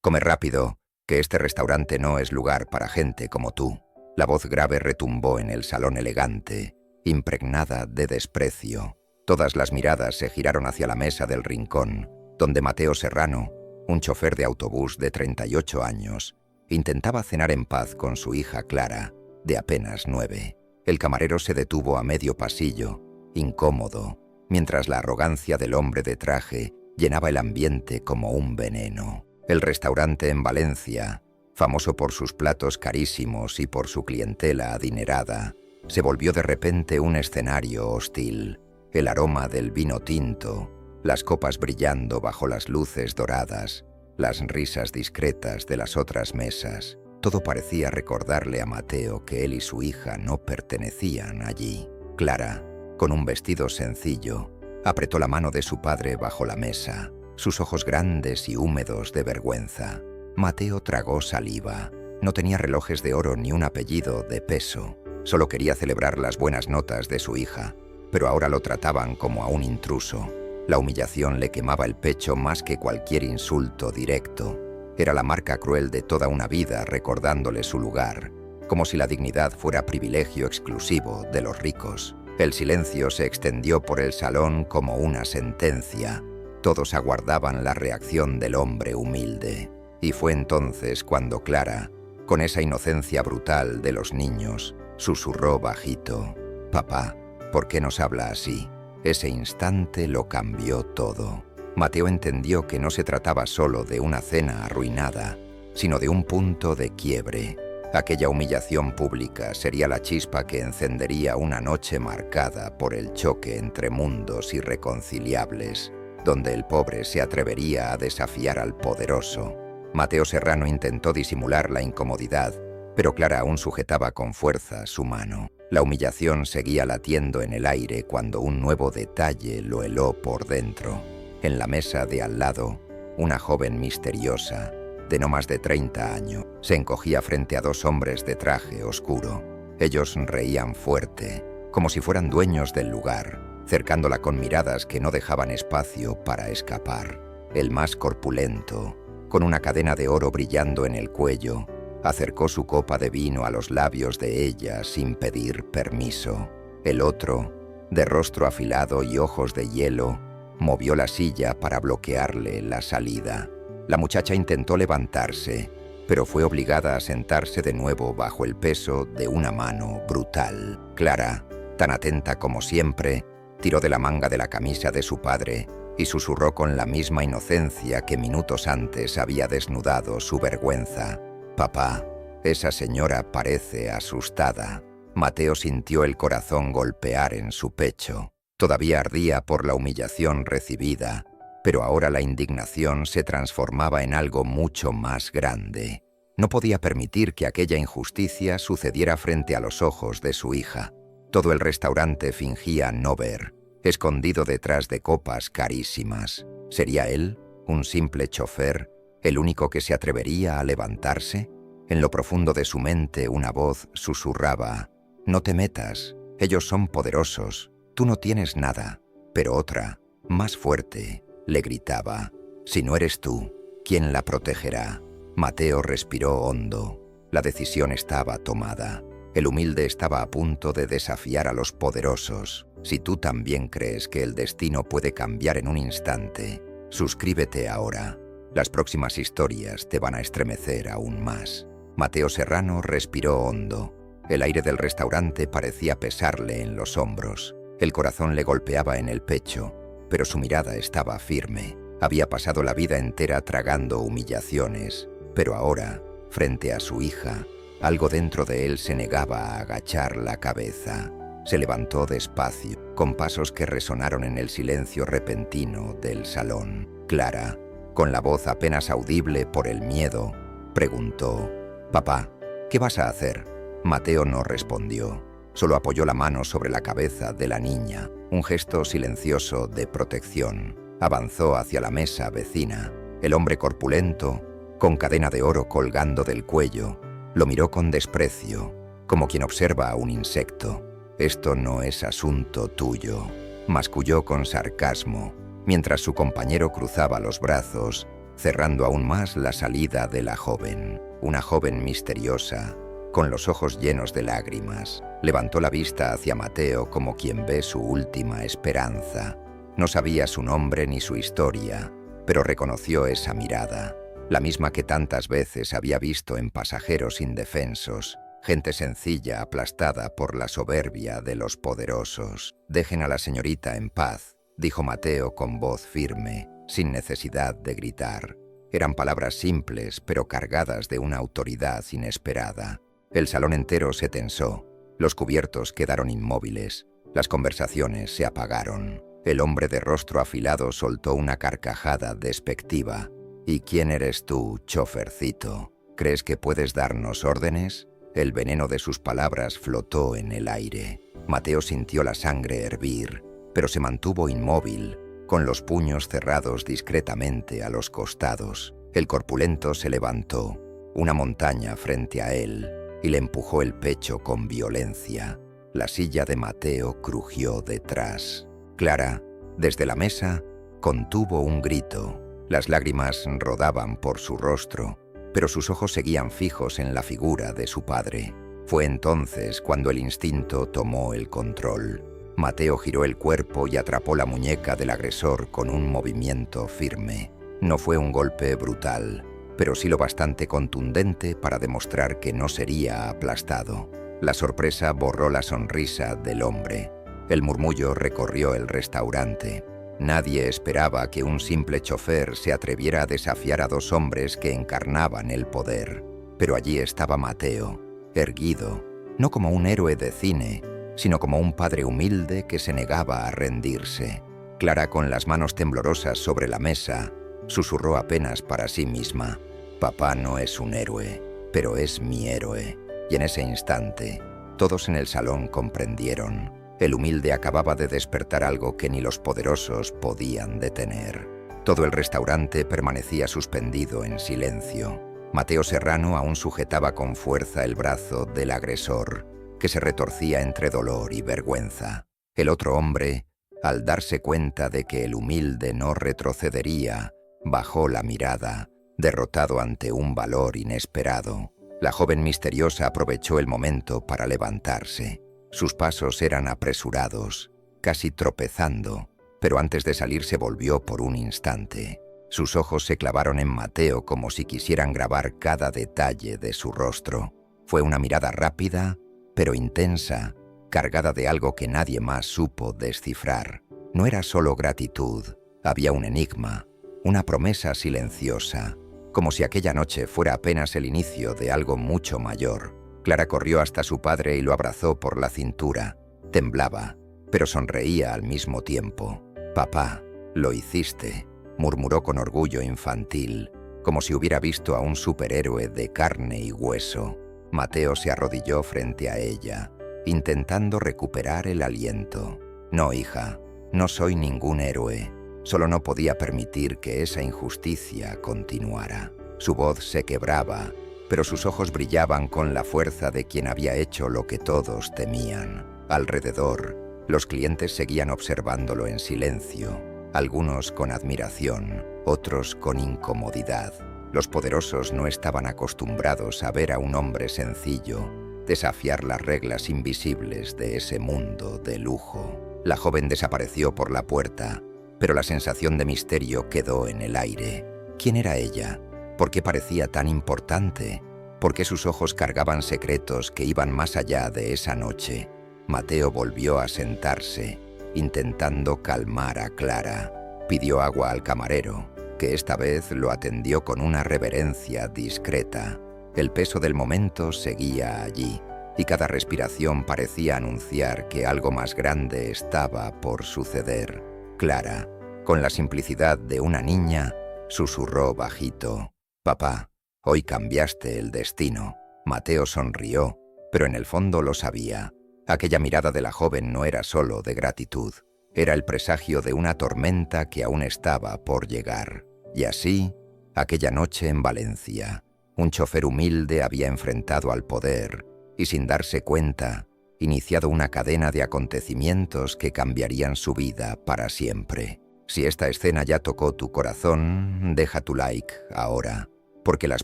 come rápido, que este restaurante no es lugar para gente como tú. La voz grave retumbó en el salón elegante, impregnada de desprecio. Todas las miradas se giraron hacia la mesa del rincón, donde Mateo Serrano, un chofer de autobús de 38 años, intentaba cenar en paz con su hija Clara, de apenas 9. El camarero se detuvo a medio pasillo, incómodo, mientras la arrogancia del hombre de traje llenaba el ambiente como un veneno. El restaurante en Valencia, famoso por sus platos carísimos y por su clientela adinerada, se volvió de repente un escenario hostil. El aroma del vino tinto, las copas brillando bajo las luces doradas, las risas discretas de las otras mesas, todo parecía recordarle a Mateo que él y su hija no pertenecían allí. Clara, con un vestido sencillo, apretó la mano de su padre bajo la mesa, sus ojos grandes y húmedos de vergüenza. Mateo tragó saliva. No tenía relojes de oro ni un apellido de peso. Solo quería celebrar las buenas notas de su hija, pero ahora lo trataban como a un intruso. La humillación le quemaba el pecho más que cualquier insulto directo. Era la marca cruel de toda una vida recordándole su lugar, como si la dignidad fuera privilegio exclusivo de los ricos. El silencio se extendió por el salón como una sentencia. Todos aguardaban la reacción del hombre humilde. Y fue entonces cuando Clara, con esa inocencia brutal de los niños, susurró bajito: «Papá, ¿por qué nos habla así?». Ese instante lo cambió todo. Mateo entendió que no se trataba solo de una cena arruinada, sino de un punto de quiebre. Aquella humillación pública sería la chispa que encendería una noche marcada por el choque entre mundos irreconciliables, donde el pobre se atrevería a desafiar al poderoso. Mateo Serrano intentó disimular la incomodidad, pero Clara aún sujetaba con fuerza su mano. La humillación seguía latiendo en el aire cuando un nuevo detalle lo heló por dentro. En la mesa de al lado, una joven misteriosa, de no más de 30 años, se encogía frente a dos hombres de traje oscuro. Ellos reían fuerte, como si fueran dueños del lugar, cercándola con miradas que no dejaban espacio para escapar. El más corpulento, con una cadena de oro brillando en el cuello, acercó su copa de vino a los labios de ella sin pedir permiso. El otro, de rostro afilado y ojos de hielo, movió la silla para bloquearle la salida. La muchacha intentó levantarse, pero fue obligada a sentarse de nuevo bajo el peso de una mano brutal. Clara, tan atenta como siempre, tiró de la manga de la camisa de su padre y susurró con la misma inocencia que minutos antes había desnudado su vergüenza: «Papá, esa señora parece asustada». Mateo sintió el corazón golpear en su pecho. Todavía ardía por la humillación recibida, pero ahora la indignación se transformaba en algo mucho más grande. No podía permitir que aquella injusticia sucediera frente a los ojos de su hija. Todo el restaurante fingía no ver, escondido detrás de copas carísimas. ¿Sería él, un simple chofer, el único que se atrevería a levantarse? En lo profundo de su mente una voz susurraba: «No te metas, ellos son poderosos, tú no tienes nada». Pero otra, más fuerte, le gritaba: «Si no eres tú, ¿quién la protegerá?». Mateo respiró hondo. La decisión estaba tomada. El humilde estaba a punto de desafiar a los poderosos. Si tú también crees que el destino puede cambiar en un instante, suscríbete ahora. Las próximas historias te van a estremecer aún más. Mateo Serrano respiró hondo. El aire del restaurante parecía pesarle en los hombros. El corazón le golpeaba en el pecho, pero su mirada estaba firme. Había pasado la vida entera tragando humillaciones, pero ahora, frente a su hija, algo dentro de él se negaba a agachar la cabeza. Se levantó despacio, con pasos que resonaron en el silencio repentino del salón. Clara, con la voz apenas audible por el miedo, preguntó: «Papá, ¿qué vas a hacer?». Mateo no respondió. Solo apoyó la mano sobre la cabeza de la niña, un gesto silencioso de protección. Avanzó hacia la mesa vecina. El hombre corpulento, con cadena de oro colgando del cuello, lo miró con desprecio, como quien observa a un insecto. «Esto no es asunto tuyo», masculló con sarcasmo, mientras su compañero cruzaba los brazos cerrando aún más la salida de la joven. Una joven misteriosa, con los ojos llenos de lágrimas, levantó la vista hacia Mateo como quien ve su última esperanza. No sabía su nombre ni su historia, pero reconoció esa mirada, la misma que tantas veces había visto en pasajeros indefensos, gente sencilla aplastada por la soberbia de los poderosos. «Dejen a la señorita en paz», dijo Mateo con voz firme, sin necesidad de gritar. Eran palabras simples, pero cargadas de una autoridad inesperada. El salón entero se tensó, los cubiertos quedaron inmóviles, las conversaciones se apagaron. El hombre de rostro afilado soltó una carcajada despectiva. «¿Y quién eres tú, chofercito? ¿Crees que puedes darnos órdenes?». El veneno de sus palabras flotó en el aire. Mateo sintió la sangre hervir, pero se mantuvo inmóvil, con los puños cerrados discretamente a los costados. El corpulento se levantó, una montaña frente a él, y le empujó el pecho con violencia. La silla de Mateo crujió detrás. Clara, desde la mesa, contuvo un grito. Las lágrimas rodaban por su rostro, pero sus ojos seguían fijos en la figura de su padre. Fue entonces cuando el instinto tomó el control. Mateo giró el cuerpo y atrapó la muñeca del agresor con un movimiento firme. No fue un golpe brutal, pero sí lo bastante contundente para demostrar que no sería aplastado. La sorpresa borró la sonrisa del hombre. El murmullo recorrió el restaurante. Nadie esperaba que un simple chofer se atreviera a desafiar a dos hombres que encarnaban el poder. Pero allí estaba Mateo, erguido, no como un héroe de cine, sino como un padre humilde que se negaba a rendirse. Clara, con las manos temblorosas sobre la mesa, susurró apenas para sí misma: «Papá no es un héroe, pero es mi héroe». Y en ese instante, todos en el salón comprendieron. El humilde acababa de despertar algo que ni los poderosos podían detener. Todo el restaurante permanecía suspendido en silencio. Mateo Serrano aún sujetaba con fuerza el brazo del agresor, que se retorcía entre dolor y vergüenza. El otro hombre, al darse cuenta de que el humilde no retrocedería, bajó la mirada, derrotado ante un valor inesperado. La joven misteriosa aprovechó el momento para levantarse. Sus pasos eran apresurados, casi tropezando, pero antes de salir se volvió por un instante. Sus ojos se clavaron en Mateo como si quisieran grabar cada detalle de su rostro. Fue una mirada rápida, pero intensa, cargada de algo que nadie más supo descifrar. No era solo gratitud, había un enigma, una promesa silenciosa, como si aquella noche fuera apenas el inicio de algo mucho mayor. Clara corrió hasta su padre y lo abrazó por la cintura. Temblaba, pero sonreía al mismo tiempo. «Papá, lo hiciste», murmuró con orgullo infantil, como si hubiera visto a un superhéroe de carne y hueso. Mateo se arrodilló frente a ella, intentando recuperar el aliento. «No, hija, no soy ningún héroe. Solo no podía permitir que esa injusticia continuara». Su voz se quebraba, pero sus ojos brillaban con la fuerza de quien había hecho lo que todos temían. Alrededor, los clientes seguían observándolo en silencio, algunos con admiración, otros con incomodidad. Los poderosos no estaban acostumbrados a ver a un hombre sencillo desafiar las reglas invisibles de ese mundo de lujo. La joven desapareció por la puerta, pero la sensación de misterio quedó en el aire. ¿Quién era ella? ¿Por qué parecía tan importante? ¿Por qué sus ojos cargaban secretos que iban más allá de esa noche? Mateo volvió a sentarse, intentando calmar a Clara. Pidió agua al camarero, que esta vez lo atendió con una reverencia discreta. El peso del momento seguía allí, y cada respiración parecía anunciar que algo más grande estaba por suceder. Clara, con la simplicidad de una niña, susurró bajito: «Papá, hoy cambiaste el destino». Mateo sonrió, pero en el fondo lo sabía. Aquella mirada de la joven no era solo de gratitud, era el presagio de una tormenta que aún estaba por llegar. Y así, aquella noche en Valencia, un chofer humilde había enfrentado al poder y, sin darse cuenta, iniciado una cadena de acontecimientos que cambiarían su vida para siempre. Si esta escena ya tocó tu corazón, deja tu like ahora, porque las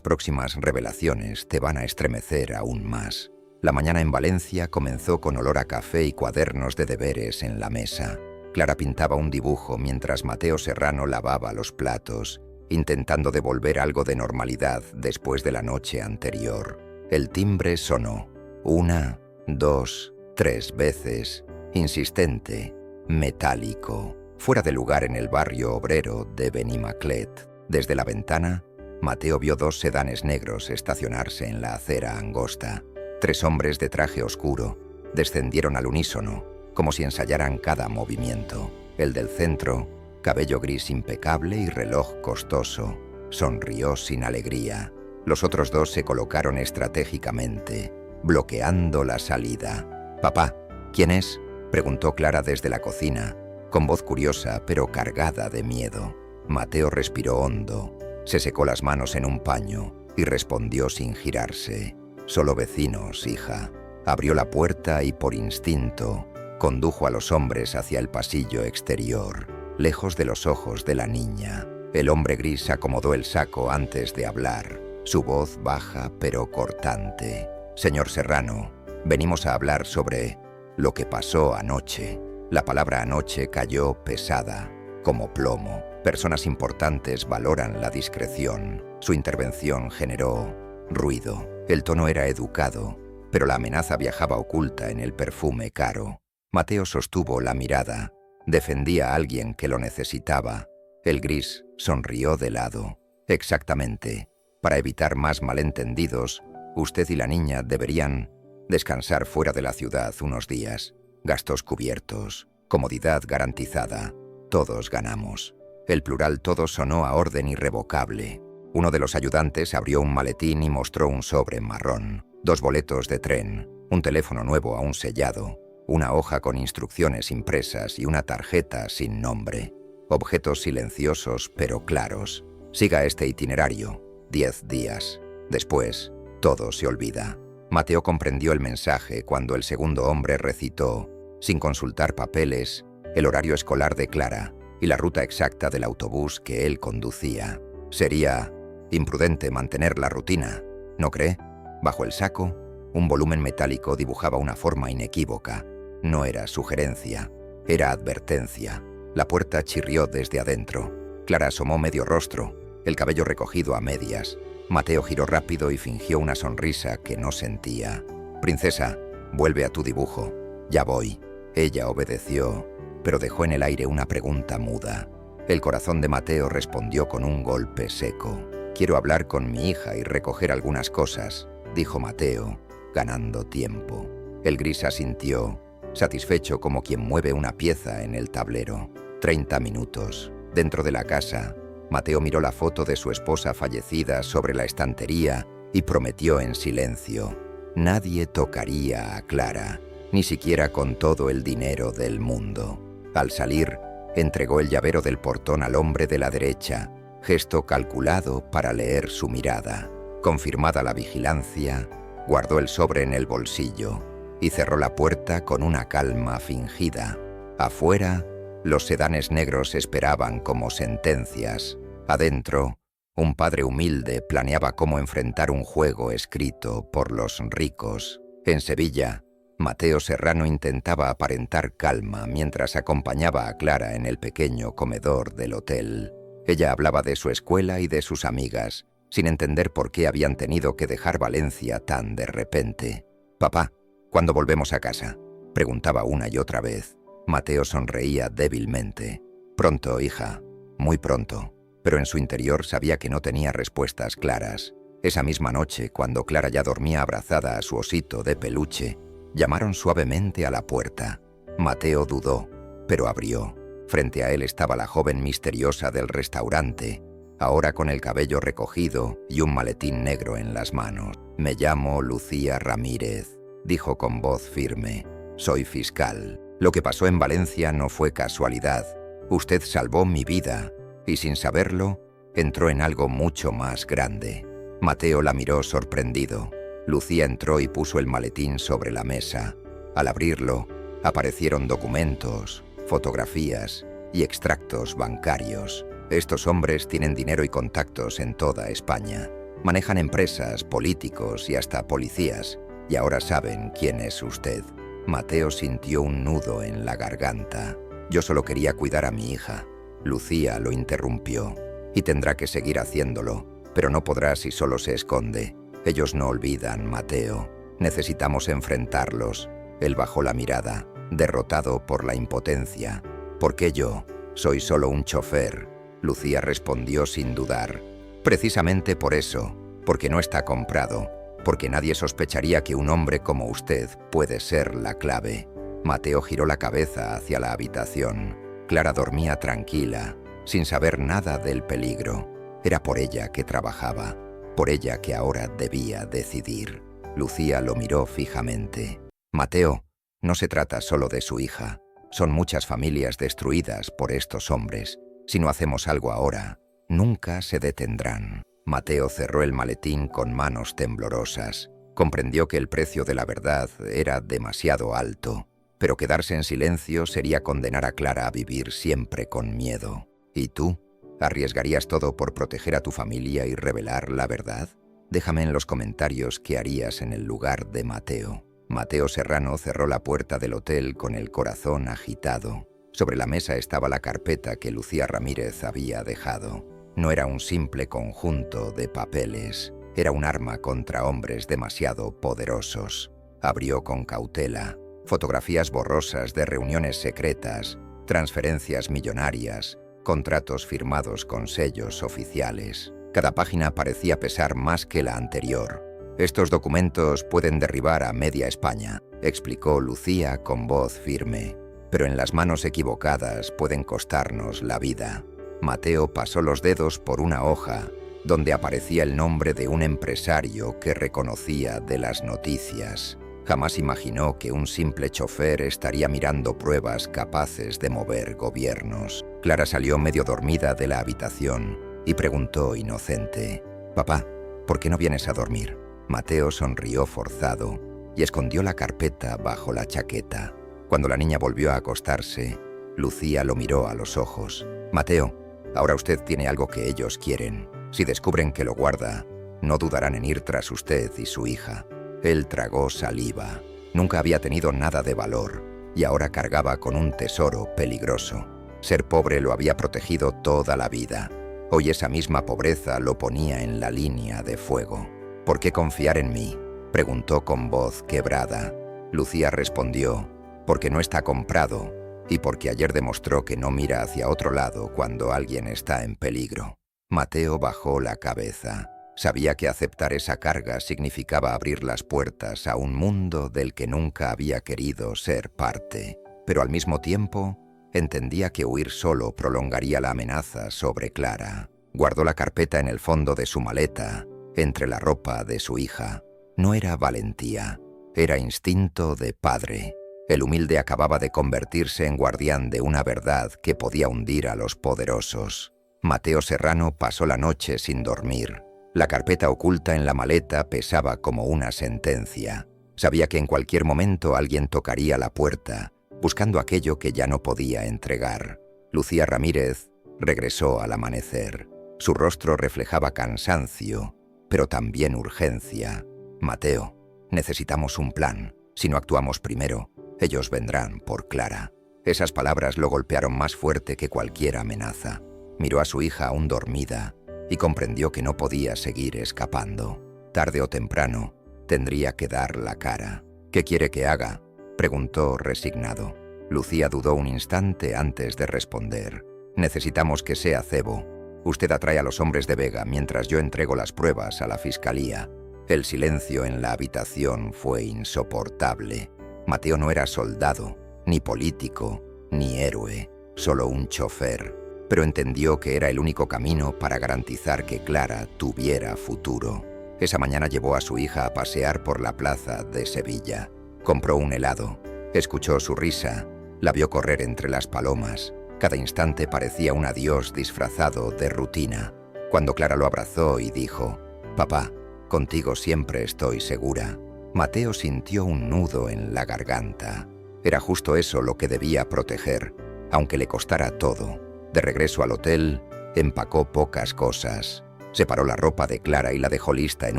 próximas revelaciones te van a estremecer aún más. La mañana en Valencia comenzó con olor a café y cuadernos de deberes en la mesa. Clara pintaba un dibujo mientras Mateo Serrano lavaba los platos, intentando devolver algo de normalidad después de la noche anterior. El timbre sonó. 1, 2, 3 veces, insistente, metálico, fuera de lugar en el barrio obrero de Benimaclet. Desde la ventana, Mateo vio 2 sedanes negros estacionarse en la acera angosta. 3 hombres de traje oscuro descendieron al unísono, como si ensayaran cada movimiento. El del centro, cabello gris impecable y reloj costoso, sonrió sin alegría. Los otros 2 se colocaron estratégicamente, bloqueando la salida. «Papá, ¿quién es?», preguntó Clara desde la cocina, con voz curiosa pero cargada de miedo. Mateo respiró hondo, se secó las manos en un paño y respondió sin girarse. «Solo vecinos, hija». Abrió la puerta y por instinto condujo a los hombres hacia el pasillo exterior, lejos de los ojos de la niña. El hombre gris acomodó el saco antes de hablar, su voz baja pero cortante. «Señor Serrano, venimos a hablar sobre lo que pasó anoche». La palabra anoche cayó pesada, como plomo. Personas importantes valoran la discreción. Su intervención generó ruido. El tono era educado, pero la amenaza viajaba oculta en el perfume caro. Mateo sostuvo la mirada. Defendía a alguien que lo necesitaba. El gris sonrió de lado. «Exactamente. Para evitar más malentendidos, usted y la niña deberían descansar fuera de la ciudad unos días. Gastos cubiertos, comodidad garantizada. Todos ganamos». El plural todos sonó a orden irrevocable. Uno de los ayudantes abrió un maletín y mostró un sobre marrón, 2 boletos de tren, un teléfono nuevo aún sellado, una hoja con instrucciones impresas y una tarjeta sin nombre. Objetos silenciosos pero claros. «Siga este itinerario. 10 días. Después, todo se olvida». Mateo comprendió el mensaje cuando el segundo hombre recitó, sin consultar papeles, el horario escolar de Clara y la ruta exacta del autobús que él conducía. «Sería imprudente mantener la rutina, ¿no cree?». Bajo el saco, un volumen metálico dibujaba una forma inequívoca. No era sugerencia, era advertencia. La puerta chirrió desde adentro. Clara asomó medio rostro, el cabello recogido a medias. Mateo giró rápido y fingió una sonrisa que no sentía. «Princesa, vuelve a tu dibujo». «Ya voy». Ella obedeció, pero dejó en el aire una pregunta muda. El corazón de Mateo respondió con un golpe seco. «Quiero hablar con mi hija y recoger algunas cosas», dijo Mateo, ganando tiempo. El gris asintió, satisfecho como quien mueve una pieza en el tablero. 30 minutos. Dentro de la casa, Mateo miró la foto de su esposa fallecida sobre la estantería y prometió en silencio. Nadie tocaría a Clara, ni siquiera con todo el dinero del mundo. Al salir, entregó el llavero del portón al hombre de la derecha, gesto calculado para leer su mirada. Confirmada la vigilancia, guardó el sobre en el bolsillo y cerró la puerta con una calma fingida. Afuera, los sedanes negros esperaban como sentencias. Adentro, un padre humilde planeaba cómo enfrentar un juego escrito por los ricos. En Sevilla, Mateo Serrano intentaba aparentar calma mientras acompañaba a Clara en el pequeño comedor del hotel. Ella hablaba de su escuela y de sus amigas, sin entender por qué habían tenido que dejar Valencia tan de repente. «Papá, ¿cuándo volvemos a casa?», preguntaba una y otra vez. Mateo sonreía débilmente. «Pronto, hija, muy pronto». Pero en su interior sabía que no tenía respuestas claras. Esa misma noche, cuando Clara ya dormía abrazada a su osito de peluche, llamaron suavemente a la puerta. Mateo dudó, pero abrió. Frente a él estaba la joven misteriosa del restaurante, ahora con el cabello recogido y un maletín negro en las manos. «Me llamo Lucía Ramírez», dijo con voz firme. «Soy fiscal. Lo que pasó en Valencia no fue casualidad. Usted salvó mi vida y sin saberlo, entró en algo mucho más grande». Mateo la miró sorprendido. Lucía entró y puso el maletín sobre la mesa. Al abrirlo, aparecieron documentos, fotografías y extractos bancarios. Estos hombres tienen dinero y contactos en toda España. Manejan empresas, políticos y hasta policías, y ahora saben quién es usted. Mateo sintió un nudo en la garganta. Yo solo quería cuidar a mi hija. Lucía lo interrumpió. Y tendrá que seguir haciéndolo, pero no podrá si solo se esconde. Ellos no olvidan, Mateo. Necesitamos enfrentarlos. Él bajó la mirada, derrotado por la impotencia. ¿Por qué yo? Soy solo un chofer. Lucía respondió sin dudar. Precisamente por eso, porque no está comprado, porque nadie sospecharía que un hombre como usted puede ser la clave. Mateo giró la cabeza hacia la habitación. Clara dormía tranquila, sin saber nada del peligro. Era por ella que trabajaba, por ella que ahora debía decidir. Lucía lo miró fijamente. Mateo, no se trata solo de su hija. Son muchas familias destruidas por estos hombres. Si no hacemos algo ahora, nunca se detendrán. Mateo cerró el maletín con manos temblorosas. Comprendió que el precio de la verdad era demasiado alto, pero quedarse en silencio sería condenar a Clara a vivir siempre con miedo. ¿Y tú? ¿Arriesgarías todo por proteger a tu familia y revelar la verdad? Déjame en los comentarios qué harías en el lugar de Mateo. Mateo Serrano cerró la puerta del hotel con el corazón agitado. Sobre la mesa estaba la carpeta que Lucía Ramírez había dejado. No era un simple conjunto de papeles, era un arma contra hombres demasiado poderosos. Abrió con cautela. Fotografías borrosas de reuniones secretas, transferencias millonarias, contratos firmados con sellos oficiales. Cada página parecía pesar más que la anterior. Estos documentos pueden derribar a media España, explicó Lucía con voz firme. Pero en las manos equivocadas pueden costarnos la vida. Mateo pasó los dedos por una hoja donde aparecía el nombre de un empresario que reconocía de las noticias. Jamás imaginó que un simple chofer estaría mirando pruebas capaces de mover gobiernos. Clara salió medio dormida de la habitación y preguntó inocente: «Papá, ¿por qué no vienes a dormir?». Mateo sonrió forzado y escondió la carpeta bajo la chaqueta. Cuando la niña volvió a acostarse, Lucía lo miró a los ojos. «Mateo, ahora usted tiene algo que ellos quieren. Si descubren que lo guarda, no dudarán en ir tras usted y su hija». Él tragó saliva. Nunca había tenido nada de valor y ahora cargaba con un tesoro peligroso. Ser pobre lo había protegido toda la vida. Hoy esa misma pobreza lo ponía en la línea de fuego. «¿Por qué confiar en mí?», preguntó con voz quebrada. Lucía respondió: «Porque no está comprado y porque ayer demostró que no mira hacia otro lado cuando alguien está en peligro». Mateo bajó la cabeza. Sabía que aceptar esa carga significaba abrir las puertas a un mundo del que nunca había querido ser parte, pero al mismo tiempo entendía que huir solo prolongaría la amenaza sobre Clara. Guardó la carpeta en el fondo de su maleta, entre la ropa de su hija. No era valentía, era instinto de padre. El humilde acababa de convertirse en guardián de una verdad que podía hundir a los poderosos. Mateo Serrano pasó la noche sin dormir. La carpeta oculta en la maleta pesaba como una sentencia. Sabía que en cualquier momento alguien tocaría la puerta, buscando aquello que ya no podía entregar. Lucía Ramírez regresó al amanecer. Su rostro reflejaba cansancio, pero también urgencia. «Mateo, necesitamos un plan. Si no actuamos primero, ellos vendrán por Clara». Esas palabras lo golpearon más fuerte que cualquier amenaza. Miró a su hija aún dormida y comprendió que no podía seguir escapando. Tarde o temprano, tendría que dar la cara. «¿Qué quiere que haga?», preguntó resignado. Lucía dudó un instante antes de responder. «Necesitamos que sea cebo. Usted atrae a los hombres de Vega mientras yo entrego las pruebas a la fiscalía». El silencio en la habitación fue insoportable. Mateo no era soldado, ni político, ni héroe, solo un chofer. Pero entendió que era el único camino para garantizar que Clara tuviera futuro. Esa mañana llevó a su hija a pasear por la plaza de Sevilla. Compró un helado, escuchó su risa, la vio correr entre las palomas. Cada instante parecía un adiós disfrazado de rutina. Cuando Clara lo abrazó y dijo: «Papá, contigo siempre estoy segura», Mateo sintió un nudo en la garganta. Era justo eso lo que debía proteger. aunque le costara todo. De regreso al hotel, empacó pocas cosas. Separó la ropa de Clara y la dejó lista en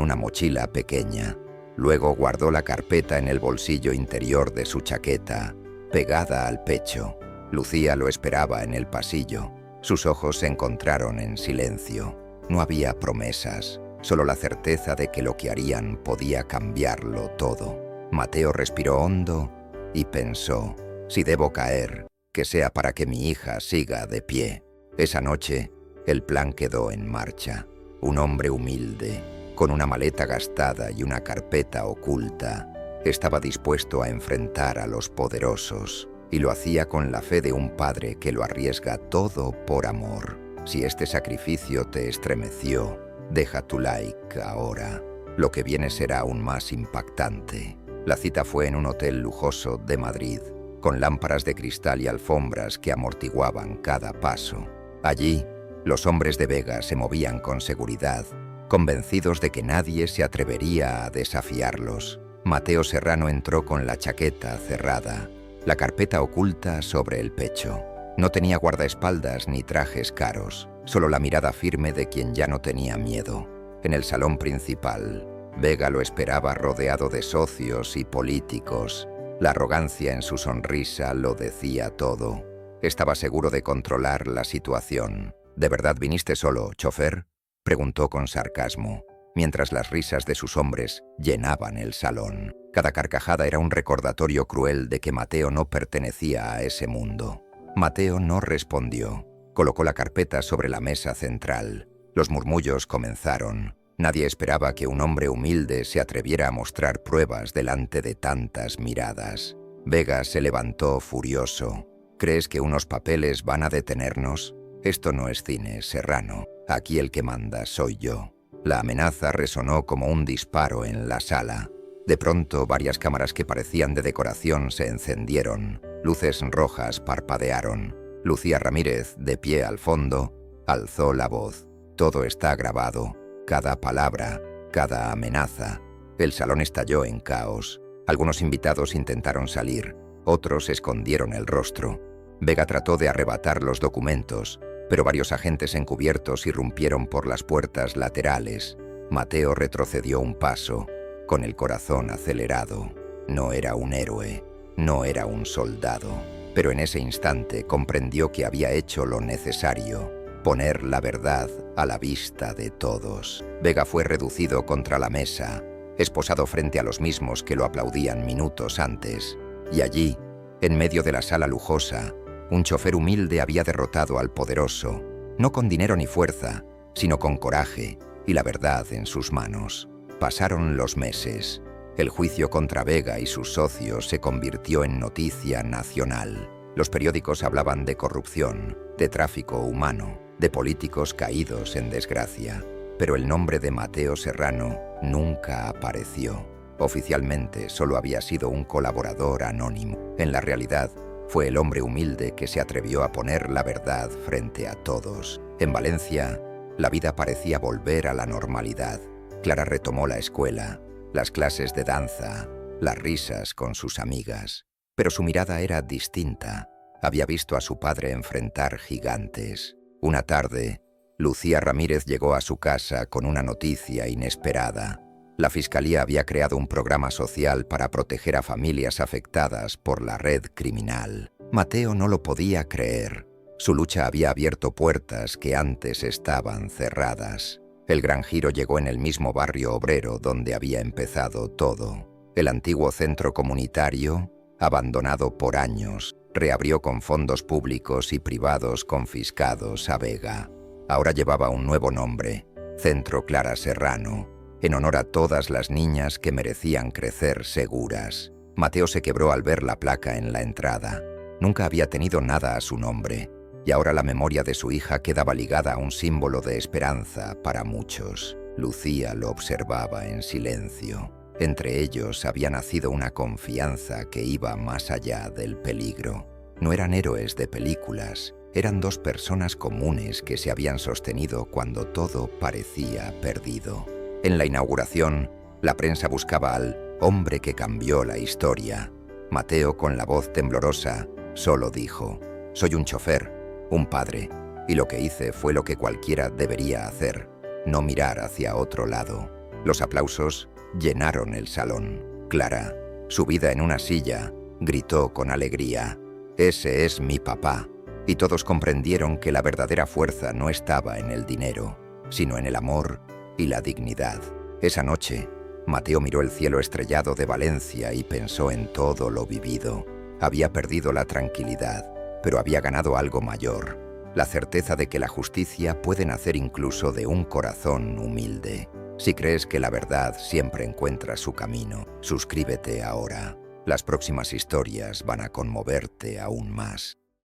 una mochila pequeña. Luego guardó la carpeta en el bolsillo interior de su chaqueta, pegada al pecho. Lucía lo esperaba en el pasillo. Sus ojos se encontraron en silencio. No había promesas, solo la certeza de que lo que harían podía cambiarlo todo. Mateo respiró hondo y pensó, si debo caer, que sea para que mi hija siga de pie. Esa noche, el plan quedó en marcha. Un hombre humilde, con una maleta gastada y una carpeta oculta, estaba dispuesto a enfrentar a los poderosos, y lo hacía con la fe de un padre que lo arriesga todo por amor. Si este sacrificio te estremeció, deja tu like ahora. Lo que viene será aún más impactante. La cita fue en un hotel lujoso de Madrid, con lámparas de cristal y alfombras que amortiguaban cada paso. Allí, los hombres de Vega se movían con seguridad, convencidos de que nadie se atrevería a desafiarlos. Mateo Serrano entró con la chaqueta cerrada, la carpeta oculta sobre el pecho. No tenía guardaespaldas ni trajes caros, solo la mirada firme de quien ya no tenía miedo. En el salón principal, Vega lo esperaba rodeado de socios y políticos. La arrogancia en su sonrisa lo decía todo. Estaba seguro de controlar la situación. ¿De verdad viniste solo, chofer?, preguntó con sarcasmo, mientras las risas de sus hombres llenaban el salón. Cada carcajada era un recordatorio cruel de que Mateo no pertenecía a ese mundo. Mateo no respondió. Colocó la carpeta sobre la mesa central. Los murmullos comenzaron. Nadie esperaba que un hombre humilde se atreviera a mostrar pruebas delante de tantas miradas. Vega se levantó furioso. ¿Crees que unos papeles van a detenernos? Esto no es cine, Serrano. Aquí el que manda soy yo. La amenaza resonó como un disparo en la sala. De pronto, varias cámaras que parecían de decoración se encendieron. Luces rojas parpadearon. Lucía Ramírez, de pie al fondo, alzó la voz. Todo está grabado. Cada palabra, cada amenaza. El salón estalló en caos. Algunos invitados intentaron salir, otros escondieron el rostro. Vega trató de arrebatar los documentos, pero varios agentes encubiertos irrumpieron por las puertas laterales. Mateo retrocedió un paso, con el corazón acelerado. No era un héroe, no era un soldado, pero en ese instante comprendió que había hecho lo necesario. Poner la verdad a la vista de todos. Vega fue reducido contra la mesa, esposado frente a los mismos que lo aplaudían minutos antes. Y allí, en medio de la sala lujosa, un chofer humilde había derrotado al poderoso, no con dinero ni fuerza, sino con coraje y la verdad en sus manos. Pasaron los meses. El juicio contra Vega y sus socios se convirtió en noticia nacional. Los periódicos hablaban de corrupción, de tráfico humano, de políticos caídos en desgracia, pero el nombre de Mateo Serrano nunca apareció. Oficialmente solo había sido un colaborador anónimo. En la realidad, fue el hombre humilde que se atrevió a poner la verdad frente a todos. En Valencia, la vida parecía volver a la normalidad. Clara retomó la escuela, las clases de danza, las risas con sus amigas. Pero su mirada era distinta. Había visto a su padre enfrentar gigantes. Una tarde, Lucía Ramírez llegó a su casa con una noticia inesperada. La Fiscalía había creado un programa social para proteger a familias afectadas por la red criminal. Mateo no lo podía creer. Su lucha había abierto puertas que antes estaban cerradas. El gran giro llegó en el mismo barrio obrero donde había empezado todo. El antiguo centro comunitario, abandonado por años, reabrió con fondos públicos y privados confiscados a Vega. Ahora llevaba un nuevo nombre, Centro Clara Serrano, en honor a todas las niñas que merecían crecer seguras. Mateo se quebró al ver la placa en la entrada. Nunca había tenido nada a su nombre, y ahora la memoria de su hija quedaba ligada a un símbolo de esperanza para muchos. Lucía lo observaba en silencio. Entre ellos había nacido una confianza que iba más allá del peligro. No eran héroes de películas, eran dos personas comunes que se habían sostenido cuando todo parecía perdido. En la inauguración, la prensa buscaba al hombre que cambió la historia. Mateo, con la voz temblorosa, solo dijo: Soy un chofer, un padre, y lo que hice fue lo que cualquiera debería hacer, no mirar hacia otro lado. Los aplausos llenaron el salón. Clara, subida en una silla, gritó con alegría: «Ese es mi papá». Y todos comprendieron que la verdadera fuerza no estaba en el dinero, sino en el amor y la dignidad. Esa noche, Mateo miró el cielo estrellado de Valencia y pensó en todo lo vivido. Había perdido la tranquilidad, pero había ganado algo mayor: la certeza de que la justicia puede nacer incluso de un corazón humilde. Si crees que la verdad siempre encuentra su camino, suscríbete ahora. Las próximas historias van a conmoverte aún más.